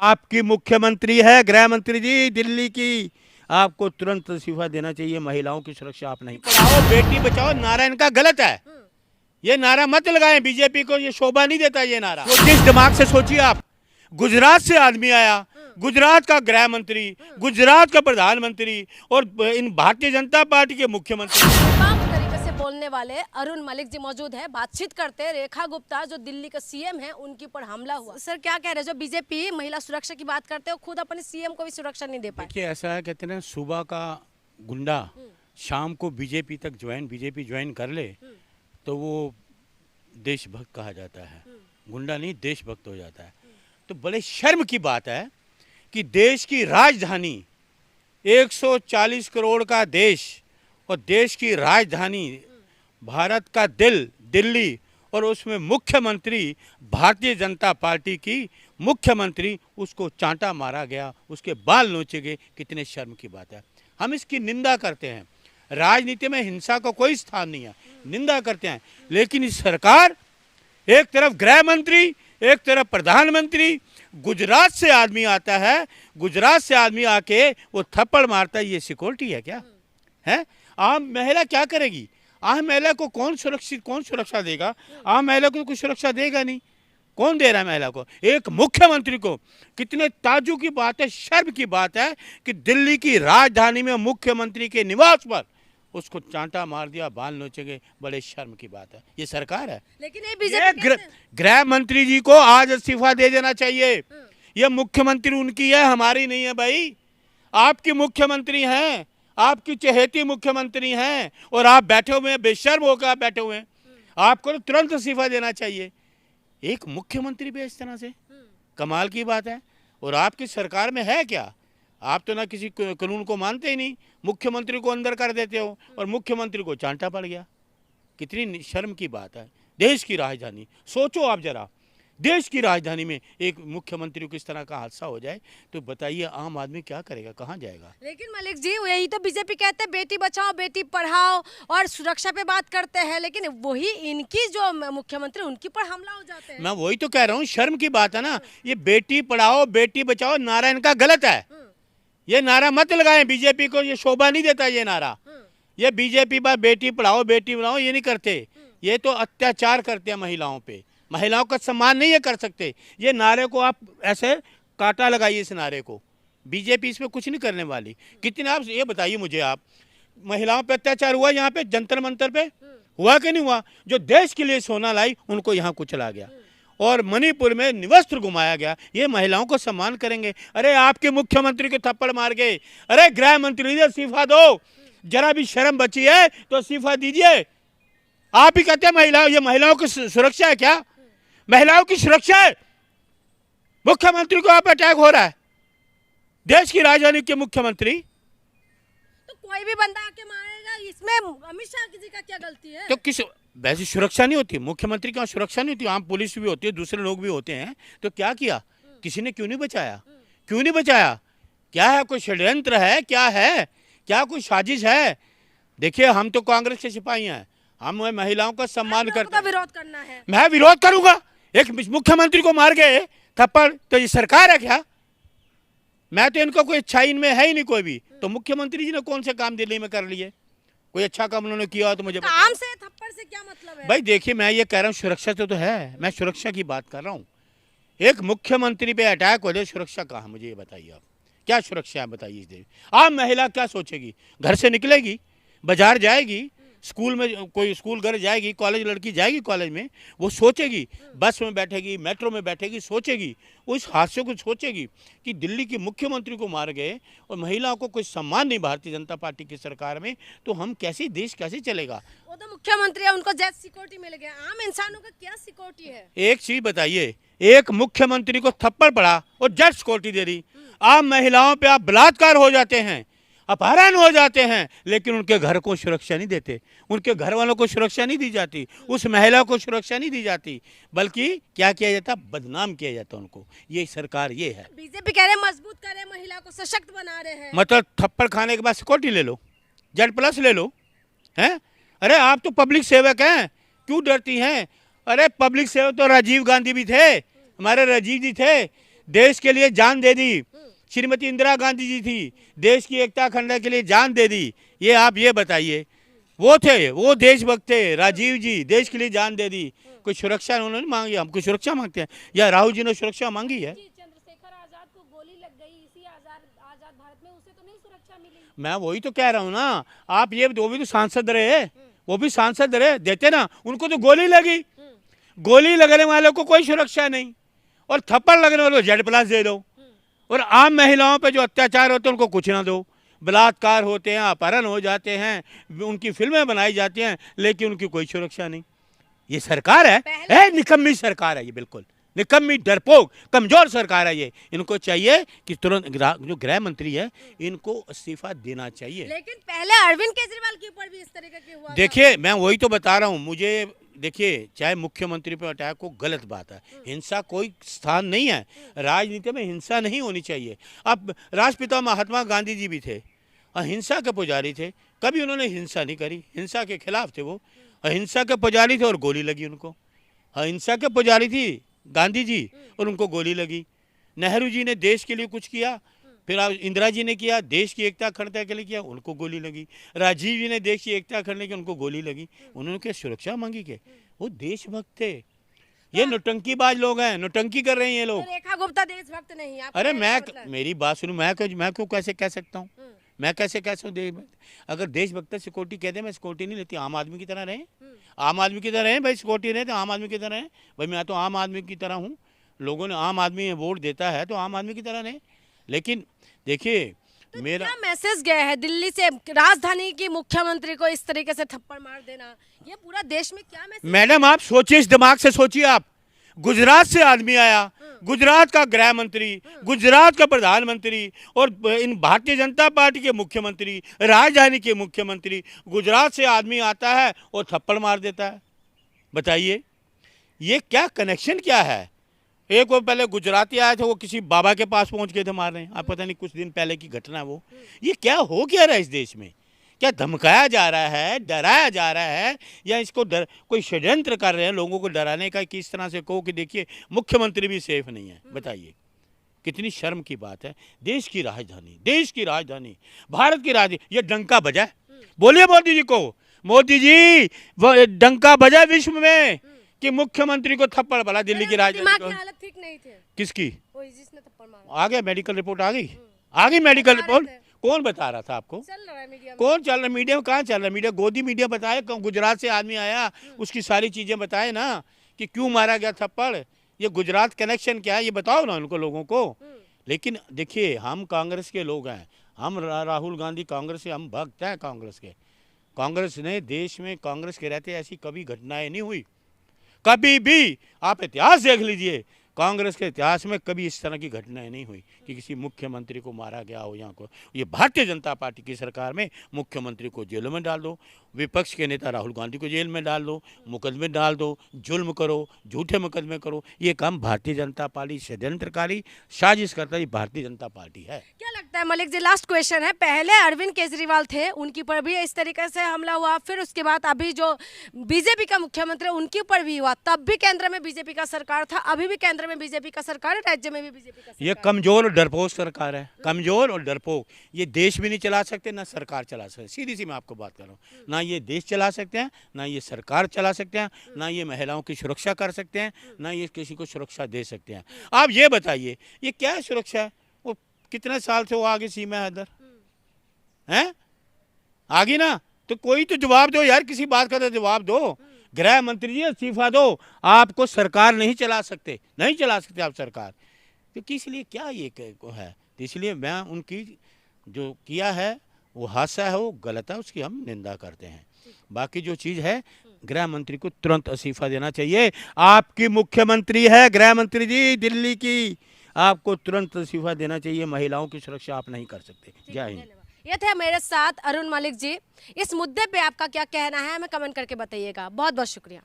आपकी मुख्यमंत्री है, गृह मंत्री जी दिल्ली की, आपको तुरंत इस्तीफा देना चाहिए। महिलाओं की सुरक्षा आप नहीं पढ़ाओ, बेटी बचाओ नारा इनका गलत है। ये नारा मत लगाएं, बीजेपी को ये शोभा नहीं देता ये नारा। वो जिस दिमाग से सोचिए आप, गुजरात से आदमी आया, गुजरात का गृह मंत्री, गुजरात का प्रधानमंत्री और इन भारतीय जनता पार्टी के मुख्यमंत्री। तरीके से बोलने वाले अरुण मलिक जी मौजूद है, बातचीत करते हैं। रेखा गुप्ता जो दिल्ली का सीएम है, उनके ऊपर हमला हुआ। सर क्या कह रहे हैं, जो बीजेपी महिला सुरक्षा की बात करते हैं, खुद अपने सीएम को भी सुरक्षा नहीं दे पाए। देखिए ऐसा है, कहते हैं सुबह का गुंडा शाम को बीजेपी ज्वाइन कर ले तो वो देशभक्त कहा जाता है, गुंडा नहीं देशभक्त हो जाता है। तो बड़े शर्म की बात है कि देश की राजधानी, 140 करोड़ का देश और देश की राजधानी, भारत का दिल दिल्ली, और उसमें मुख्यमंत्री भारतीय जनता पार्टी की मुख्यमंत्री, उसको चांटा मारा गया, उसके बाल नोचे गए। कितने शर्म की बात है। हम इसकी निंदा करते हैं, राजनीति में हिंसा का कोई स्थान नहीं है, निंदा करते हैं। लेकिन इस सरकार, एक तरफ गृह मंत्री, एक तरफ प्रधानमंत्री, गुजरात से आदमी आता है, गुजरात से आदमी आके वो थप्पड़ मारता है, ये सिक्योरिटी है क्या है? आम महिला क्या करेगी? आम महिला को कौन सुरक्षा देगा? आम महिला को कोई सुरक्षा देगा नहीं। कौन दे रहा है महिला को? एक मुख्यमंत्री को। कितने ताज्जुब की बात है, शर्म की बात है कि दिल्ली की राजधानी में मुख्यमंत्री के निवास पर उसको चांटा मार दिया, बाल नोचे गए। बड़े शर्म की बात है। ये सरकार है। लेकिन ये बीजेपी गृह मंत्री जी को आज इस्तीफा दे देना चाहिए। ये मुख्यमंत्री उनकी है, हमारी नहीं है भाई। आपकी मुख्यमंत्री हैं, आपकी चहेती मुख्यमंत्री हैं, और आप बैठे हुए हैं, बेशर्म होकर आप बैठे हुए हैं। आपको तो तुरंत इस्तीफा देना चाहिए। एक मुख्यमंत्री पे इस तरह से, कमाल की बात है। और आपकी सरकार में है क्या? आप तो ना किसी कानून को मानते ही नहीं, मुख्यमंत्री को अंदर कर देते हो और मुख्यमंत्री को चांटा पड़ गया। कितनी शर्म की बात है। देश की राजधानी, सोचो आप जरा, देश की राजधानी में एक मुख्यमंत्री को इस तरह का हादसा हो जाए तो बताइए आम आदमी क्या करेगा, कहाँ जाएगा? लेकिन मलिक जी, यही तो बीजेपी कहते हैं, बेटी बचाओ बेटी पढ़ाओ और सुरक्षा पे बात करते हैं, लेकिन वही इनकी जो मुख्यमंत्री, उनकी पर हमला हो जाते हैं। मैं वही तो कह रहा हूँ, शर्म की बात है ना। ये बेटी पढ़ाओ बेटी बचाओ नारा इनका गलत है। ये नारा मत लगाएं, बीजेपी को ये शोभा नहीं देता ये नारा। ये बीजेपी पर बेटी पढ़ाओ बेटी बनाओ ये नहीं करते, ये तो अत्याचार करते हैं महिलाओं पे। महिलाओं का सम्मान नहीं ये कर सकते। ये नारे को आप ऐसे काटा लगाइए, इस नारे को। बीजेपी इसमें कुछ नहीं करने वाली। कितने, आप ये बताइए मुझे, आप महिलाओं पे अत्याचार हुआ यहाँ पे जंतर मंतर पे? हुआ कि नहीं हुआ? जो देश के लिए सोना लाई उनको यहाँ कुचला गया और मणिपुर में निवस्त्र घुमाया गया। ये महिलाओं को सम्मान करेंगे? अरे आपके मुख्यमंत्री को थप्पड़ मार गए। अरे गृह मंत्री इस्तीफा दो, जरा भी शर्म बची है तो इस्तीफा दीजिए। आप ही कहते हैं महिलाओं, ये महिलाओं की सुरक्षा है क्या? महिलाओं की सुरक्षा है? मुख्यमंत्री को आप अटैक हो रहा है, देश की राजधानी के मुख्यमंत्री। तो कोई भी बंदा आके मारेगा, इसमें अमित शाह जी का क्या गलती है? तो किस वैसी सुरक्षा नहीं होती? मुख्यमंत्री की सुरक्षा नहीं होती? आम पुलिस भी होती है, दूसरे लोग भी होते हैं। तो क्या किया? किसी ने क्यों नहीं बचाया? क्यों नहीं बचाया? क्या है? कोई षड्यंत्र है? क्या है? क्या कोई साजिश है? देखिए हम तो कांग्रेस के सिपाही हैं, हम महिलाओं का सम्मान करते हैं। विरोध करना है, मैं विरोध करूंगा। एक मुख्यमंत्री को मार गए थप्पड़, तो ये सरकार है क्या? मैं तो इनको कोई अच्छा इनमें है ही नहीं कोई भी। तो मुख्यमंत्री जी ने कौन से काम दिल्ली में कर लिए? कोई अच्छा काम उन्होंने किया तो मुझे काम से थप्पड़ से क्या मतलब है? भाई देखिए, मैं ये कह रहा हूँ सुरक्षा तो है, मैं सुरक्षा की बात कर रहा हूँ। एक मुख्यमंत्री पे अटैक हो जाए, सुरक्षा कहाँ? मुझे ये बताइए आप, क्या सुरक्षा है बताइए इस देश? आम महिला क्या सोचेगी? घर से निकलेगी, बाजार जाएगी, स्कूल में कोई स्कूल घर जाएगी, कॉलेज लड़की जाएगी कॉलेज में, वो सोचेगी, बस में बैठेगी, मेट्रो में बैठेगी, सोचेगी, उस हादसे को सोचेगी कि दिल्ली के मुख्यमंत्री को मार गए और महिलाओं को कोई सम्मान नहीं भारतीय जनता पार्टी की सरकार में, तो हम कैसे, देश कैसे चलेगा? वो तो मुख्यमंत्री है, उनको जेट सिक्योरिटी मिल गया, आम इंसानों का क्या सिक्योरिटी है? एक चीज बताइए, एक मुख्यमंत्री को थप्पड़ पड़ा और जेट सिक्योरिटी दे दी। आम महिलाओं पे आप बलात्कार हो जाते हैं, अपहरण हो जाते हैं, लेकिन उनके घर को सुरक्षा नहीं देते, उनके घर वालों को सुरक्षा नहीं दी जाती, उस महिला को सुरक्षा नहीं दी जाती, बल्कि क्या किया जाता? बदनाम किया जाता उनको। ये सरकार ये है। बीजेपी कह रहे मजबूत करे, महिला को सशक्त बना रहे हैं। मतलब थप्पड़ खाने के बाद सिक्योरिटी ले लो, जेड प्लस ले लो, हैं? अरे आप तो पब्लिक सेवक हैं, क्यों डरती हैं? अरे पब्लिक सेवक तो राजीव गांधी भी थे, हमारे राजीव जी थे। देश के लिए जान दे दी। श्रीमती इंदिरा गांधी जी थी, देश की एकता अखंडता के लिए जान दे दी। ये आप ये बताइए, वो थे, वो देशभक्त थे, राजीव जी देश के लिए जान दे दी। कोई सुरक्षा उन्होंने मांगी, हमको सुरक्षा मांगते हैं या राहुल जी ने सुरक्षा मांगी है? चंद्रशेखर आजाद को गोली लग गई इसी आजाद भारत में, उसे तो नहीं सुरक्षा मिली। मैं वही तो कह रहा हूँ ना, आप ये वो भी तो सांसद रहे, वो भी सांसद रहे, देते ना, उनको तो गोली लगी। गोली लगने वालों को कोई सुरक्षा नहीं, और थप्पड़ लगने वालों को Z+ दे दो, और आम महिलाओं पे जो अत्याचार होते हैं उनको कुछ ना दो। बलात्कार होते हैं, अपहरण हो जाते हैं, उनकी फिल्में बनाई जाती हैं, लेकिन उनकी कोई सुरक्षा नहीं। ये सरकार है निकम्मी सरकार है, ये बिल्कुल निकम्मी, डरपोक, कमजोर सरकार है ये। इनको चाहिए कि तुरंत जो गृह मंत्री है इनको इस्तीफा देना चाहिए। लेकिन पहले अरविंद केजरीवाल के ऊपर भी इस तरीके की हुआ। देखिए, मैं वही तो बता रहा हूँ, मुझे देखिए, चाहे मुख्यमंत्री पर अटैक हो, गलत बात है, हिंसा कोई स्थान नहीं है, राजनीति में हिंसा नहीं होनी चाहिए। अब राष्ट्रपिता महात्मा गांधी जी भी थे, अहिंसा के पुजारी थे, कभी उन्होंने हिंसा नहीं करी, हिंसा के खिलाफ थे वो, अहिंसा के पुजारी थे और गोली लगी उनको। अहिंसा के पुजारी थी गांधी जी और उनको गोली लगी। नेहरू जी ने देश के लिए कुछ किया, फिर इंदिरा जी ने किया, देश की एकता अखंडता के लिए किया, उनको गोली लगी। राजीव जी ने देश की एकता अखंडता की, उनको गोली लगी। उन्होंने क्या सुरक्षा मांगी के? वो देशभक्त थे। ये नौटंकीबाज लोग हैं, नौटंकी कर रहे हैं ये लोग। रेखा गुप्ता देशभक्त नहीं है? अरे मेरी बात सुनो, मैं क्यों कैसे कह सकता हूँ? मैं कैसे कह सकता हूँ? अगर देशभक्त सिक्योरिटी कह दे, मैं सिक्योरिटी नहीं लेती, आम आदमी की तरह रहे, आम आदमी की तरह रहे भाई, सिक्योरिटी रहे तो आम आदमी की तरह रहे भाई। मैं तो आम आदमी की तरह हूँ, लोगों ने आम आदमी वोट देता है तो आम आदमी की तरह रहे। लेकिन देखिए, तो मेरा क्या मैसेज गया है दिल्ली से, राजधानी की मुख्यमंत्री को इस तरीके से थप्पड़ मार देना, ये पूरा देश में क्या मैसेज? मैडम आप सोचिए, इस दिमाग से सोचिए। आप, गुजरात से आदमी आया, गुजरात का गृह मंत्री, गुजरात का प्रधानमंत्री, और इन भारतीय जनता पार्टी के मुख्यमंत्री, राजधानी के मुख्यमंत्री, गुजरात से आदमी आता है और थप्पड़ मार देता है। बताइए ये क्या कनेक्शन क्या है? एक वो पहले गुजराती आए थे, वो किसी बाबा के पास पहुंच गए थे मारने, आप पता नहीं कुछ दिन पहले की घटना वो। ये क्या हो क्या रहा है इस देश में? क्या धमकाया जा रहा है, डराया जा रहा है, या इसको कोई षड्यंत्र कर रहे हैं लोगों को डराने का, किस तरह से कहो कि देखिए मुख्यमंत्री भी सेफ नहीं है? बताइए कितनी शर्म की बात है। देश की राजधानी, भारत की राजधानी, ये डंका बजाए। बोलिए मोदी जी को, मोदी जी वो डंका बजाए विश्व में कि मुख्यमंत्री को थप्पड़ पड़ा दिल्ली की राजधानी को। हालत ठीक नहीं थी किसकी? जिसने थप्पड़ मारा। आ गया मेडिकल रिपोर्ट, आ गई मेडिकल रिपोर्ट। कौन बता रहा था आपको? चल रहा है मीडिया में। कौन चल रहा है मीडिया में? कहाँ चल रहा है मीडिया? गोदी मीडिया बताए, गुजरात से आदमी आया, उसकी सारी चीजें बताए ना कि क्यों मारा गया थप्पड़, ये गुजरात कनेक्शन क्या है ये बताओ ना उनको, लोगों को। लेकिन देखिए, हम कांग्रेस के लोग हैं, हम राहुल गांधी कांग्रेस से, हम भक्त हैं कांग्रेस के। कांग्रेस ने देश में, कांग्रेस के रहते ऐसी कभी घटनाएं नहीं हुई, कभी भी। आप इतिहास देख लीजिए, कांग्रेस के इतिहास में कभी इस तरह की घटनाएं नहीं हुई कि किसी मुख्यमंत्री को मारा गया हो। यहाँ को ये भारतीय जनता पार्टी की सरकार में मुख्यमंत्री को जेलों में डाल दो, विपक्ष के नेता राहुल गांधी को जेल में डाल दो, मुकदमे डाल दो, जुल्म करो, झूठे मुकदमे करो। ये काम भारतीय जनता पार्टी षड्यंत्रकारी साजिश करता है, भारतीय जनता पार्टी है। क्या लगता है मलिक जी, लास्ट क्वेश्चन है, पहले अरविंद केजरीवाल थे, उनके ऊपर भी इस तरीके से हमला हुआ, फिर उसके बाद अभी जो बीजेपी का मुख्यमंत्री उनके ऊपर भी हुआ, तब भी केंद्र में बीजेपी का सरकार था, अभी भी केंद्र में बीजेपी का सरकार है, राज्य में भी बीजेपी का सरकार। ये कमजोर और डरपोक सरकार है, कमजोर और डरपोक। ये देश भी नहीं चला सकते, ना सरकार चला सकते। सीधी सी मैं आपको बात कर रहा हूँ, ना ये देश चला सकते हैं, ना ये सरकार चला सकते हैं, ना ये महिलाओं की सुरक्षा कर सकते हैं, ना ये किसी को सुरक्षा दे सकते हैं। आप ये बताइए, ये क्या है सुरक्षा है? वो कितने साल से वो आगे सीमा है इधर है, आगे ना, तो कोई तो जवाब दो यार, किसी बात का तो जवाब दो। गृह मंत्री जी इस्तीफा दो, आपको सरकार नहीं चला सकते, नहीं चला सकते आप सरकार, तो किस लिए क्या ये है? तो इसलिए मैं उनकी जो किया है वो हादसा है, वो गलत है, उसकी हम निंदा करते हैं। बाकी जो चीज़ है, गृह मंत्री को तुरंत इस्तीफा देना चाहिए। आपकी मुख्यमंत्री है गृह मंत्री जी दिल्ली की, आपको तुरंत इस्तीफा देना चाहिए। महिलाओं की सुरक्षा आप नहीं कर सकते। जय हिंद। ये थे मेरे साथ अरुण मलिक जी। इस मुद्दे पे आपका क्या कहना है हमें कमेंट करके बताइएगा। बहुत बहुत शुक्रिया।